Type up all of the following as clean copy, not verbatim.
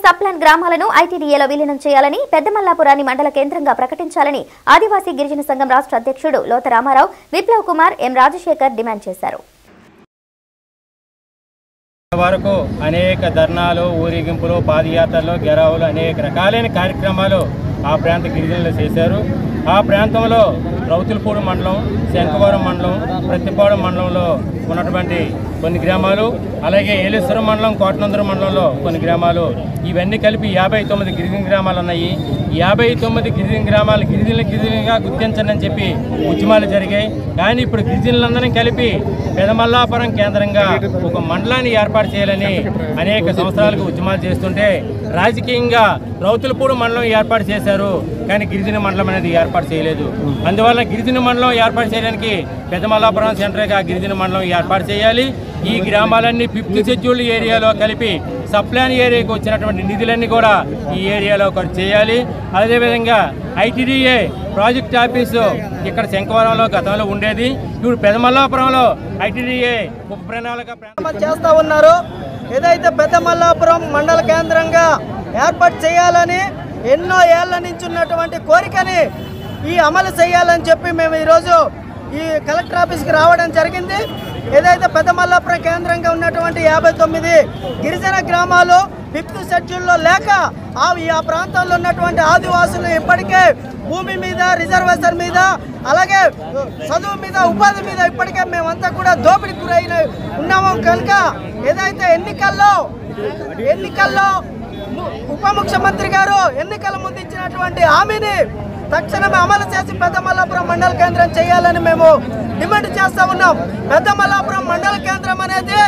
Sub-plan గ్రామాలను ఐటీడీఏలో విలీనం చేయాలని, పెద్దమల్లాపురాన్ని మండల కేంద్రంగా ప్రకటించాలని ఆదివాసీ గిరిజన సంఘం రాష్ట్ర అధ్యక్షుడు లోత రామారావు, విప్లవ్ కుమార్, ఎం రాజశేఖర్ డిమాండ్ చేశారు. వరకు అనేక ధర్నాలు, ఊరేగింపులు, పాదయాత్రలు, గెరావులు అనేక రకాలైన కార్యక్రమాలు ఆ ప్రాంత గిరిజనులు చేశారు. ఆ ప్రాంతంలో రౌతులపూడి మండలం, శంఖవరం మండలం, ప్రతిపాడు మండలంలో ఉన్నటువంటి కొన్ని గ్రామాలు, అలాగే ఏలేశ్వరం మండలం, కోటనందూరు మండలంలో కొన్ని గ్రామాలు, ఇవన్నీ కలిపి 59 గిరిజన గ్రామాలు ఉన్నాయి. 59 గిరిజన గ్రామాలు గిరిజనులుగా గుర్తించండి అని చెప్పి ఉద్యమాలు జరిగాయి. కానీ ఇప్పుడు గిరిజనులందరం కలిపి పెదమల్లాపురం కేంద్రంగా ఒక మండలాన్ని ఏర్పాటు చేయాలని అనేక సంవత్సరాలకు ఉద్యమాలు చేస్తుంటే రాజకీయంగా రౌతులపూడి మండలం ఏర్పాటు చేశారు, కానీ గిరిజన మండలం అనేది ఏర్పాటు చేయలేదు. అందువల్ల గిరిజన మండలం ఏర్పాటు చేయడానికి పెదమల్లాపురం సెంటర్గా గిరిజన మండలం ఏర్పాటు చేయాలి. ఈ గ్రామాలన్నీ 5th షెడ్యూల్డ్ ఏరియాలో కలిపి సబ్-ప్లాన్ ఏరియాకి వచ్చినటువంటి నిధులన్నీ కూడా ఈ ఏరియాలో ఖర్చు చేయాలి. అదేవిధంగా ఐటీడీఏ ప్రాజెక్ట్ ఆఫీసు ఇక్కడ శంఖవరంలో గతంలో ఉండేది, ఇప్పుడు పెదమల్లాపురంలో ఐటీడీఏ ఉప ప్రణాళిక చేస్తూ ఉన్నారు. ఏదైతే పెదమల్లాపురం మండల కేంద్రంగా ఏర్పాటు చేయాలని ఎన్నో ఏళ్ల నుంచి ఉన్నటువంటి కోరికని అమలు చేయాలని చెప్పి మేము ఈరోజు ఈ కలెక్టర్ ఆఫీస్కి రావడం జరిగింది. ఏదైతే పెదమల్లాపురం కేంద్రంగా ఉన్నటువంటి 59 గిరిజన గ్రామాలు 5th షెడ్యూల్లో లేక ఆ ప్రాంతంలో ఉన్నటువంటి ఆదివాసులు ఇప్పటికే భూమి మీద, రిజర్వేషన్ మీద, అలాగే చదువు మీద, ఉపాధి మీద ఇప్పటికే మేమంతా కూడా దోపిడీకి గురైన ఉన్నాము. కనుక ఏదైతే ఎన్నికల్లో ఉప ముఖ్యమంత్రి గారు ఎన్నికల ముందు ఇచ్చినటువంటి హామీని తక్షణమే అమలు చేసి పెదమల్లాపురం మండల కేంద్రం చేయాలని మేము డిమాండ్ చేస్తూ ఉన్నాం. పెదమల్లాపురం మండల కేంద్రం అనేది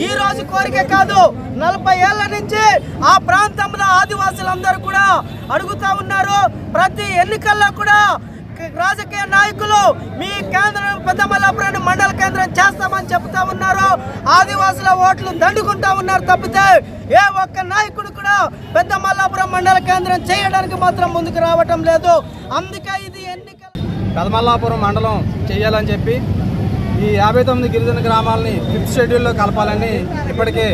ఈ రోజు కోరిక కాదు, 40 ఏళ్ల నుంచి ఆ ప్రాంతంలో ఆదివాసులందరూ కూడా అడుగుతూ ఉన్నారు. ప్రతి ఎన్నికల్లో కూడా రాజకీయ నాయకులు మీ కేంద్రం పెదమల్లాపురాన్ని మండల కేంద్రం చేస్తామని చెప్తా ఉన్నారు. ఆదివాసుల ఓట్లు దండుకుంటా ఉన్నారు తప్పితే ఏ ఒక్క నాయకుడు కూడా పెదమల్లాపురం మండల కేంద్రం చేయడానికి మాత్రం ముందుకు రావటం లేదు. అందుకే ఇది ఎన్నికలు పెదమల్లాపురం మండలం చేయాలని చెప్పి ఈ 59 గిరిజన గ్రామాలని 5th షెడ్యూల్లో కలపాలని ఇప్పటికే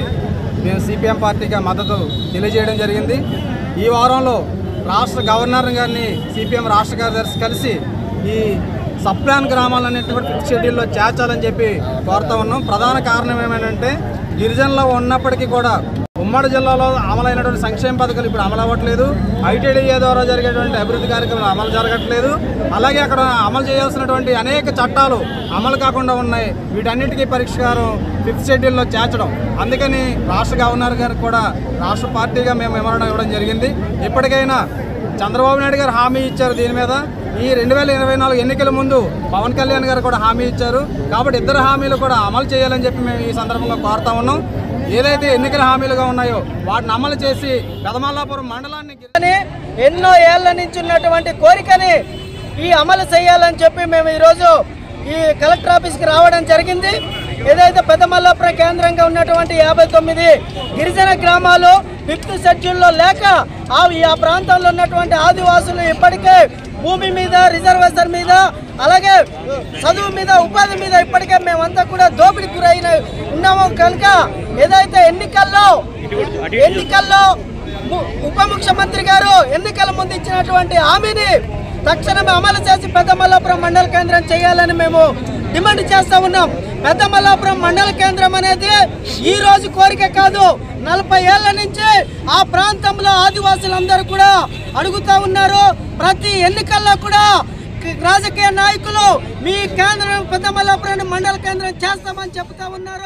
మేము సిపిఎం పార్టీగా మద్దతు తెలియజేయడం జరిగింది. ఈ వారంలో రాష్ట్ర గవర్నర్ గారిని సిపిఎం రాష్ట్ర కార్యదర్శి కలిసి ఈ సబ్-ప్లాన్ గ్రామాలన్నింటినీ 5th షెడ్యూల్లో చేర్చాలని చెప్పి కోరుతూ ఉన్నాం. ప్రధాన కారణం ఏమేంటంటే గిరిజనులు ఉన్నప్పటికీ కూడా ఉమ్మడి జిల్లాలో అమలైనటువంటి సంక్షేమ పథకాలు ఇప్పుడు అమలు అవ్వట్లేదు. ఐటీడీఏ ద్వారా జరిగేటువంటి అభివృద్ధి కార్యక్రమాలు అమలు జరగట్లేదు. అలాగే అక్కడ అమలు చేయాల్సినటువంటి అనేక చట్టాలు అమలు కాకుండా ఉన్నాయి. వీటన్నిటికీ పరిష్కారం 5th షెడ్యూల్లో చేర్చడం. అందుకని రాష్ట్ర గవర్నర్ గారికి కూడా రాష్ట్ర పార్టీగా మేము మెమోరాండం ఇవ్వడం జరిగింది. ఇప్పటికైనా చంద్రబాబు నాయుడు గారు హామీ ఇచ్చారు దీని మీద. ఈ 2024 ఎన్నికల ముందు పవన్ కళ్యాణ్ గారు కూడా హామీ ఇచ్చారు. కాబట్టి ఇద్దరు హామీలు కూడా అమలు చేయాలని చెప్పి మేము ఈ సందర్భంగా కోరుతా ఉన్నాం. ఏదైతే ఎన్నికల హామీలుగా ఉన్నాయో వాటిని అమలు చేసి పెదమల్లాపురం మండలాన్ని ఎన్నో ఏళ్ల నుంచి ఉన్నటువంటి కోరికని అమలు చేయాలని చెప్పి మేము ఈరోజు ఈ కలెక్టర్ ఆఫీస్కి రావడం జరిగింది. ఏదైతే పెదమల్లాపురం కేంద్రంగా ఉన్నటువంటి 59 గిరిజన గ్రామాలు 5th షెడ్యూల్లో లేక ఆ ప్రాంతంలో ఉన్నటువంటి ఆదివాసులు ఇప్పటికే భూమి మీద, రిజర్వేషన్ మీద, అలాగే చదువు మీద, ఉపాధి మీద ఇప్పటికే మేమంతా కూడా దోపిడీకి గురైన ఉన్నాము. కనుక ఏదైతే ఎన్నికల్లో ఉప ముఖ్యమంత్రి గారు ఎన్నికల ముందు ఇచ్చినటువంటి హామీని తక్షణమే అమలు చేసి పెదమల్లాపురం మండల కేంద్రం చేయాలని మేము డిమాండ్ చేస్తూ ఉన్నాం. పెదమల్లాపురం మండల కేంద్రం అనేది ఈ రోజు కోరిక కాదు, 40 ఏళ్ల నుంచి ఆ ప్రాంతంలో ఆదివాసులందరూ కూడా అడుగుతూ uన్నారు. ప్రతి ఎన్నికల్లో కూడా రాజకీయ నాయకులు మీ కేంద్రం పెదమల్లాపురాన్ని మండల కేంద్రం చేస్తామని చెప్తా ఉన్నారు.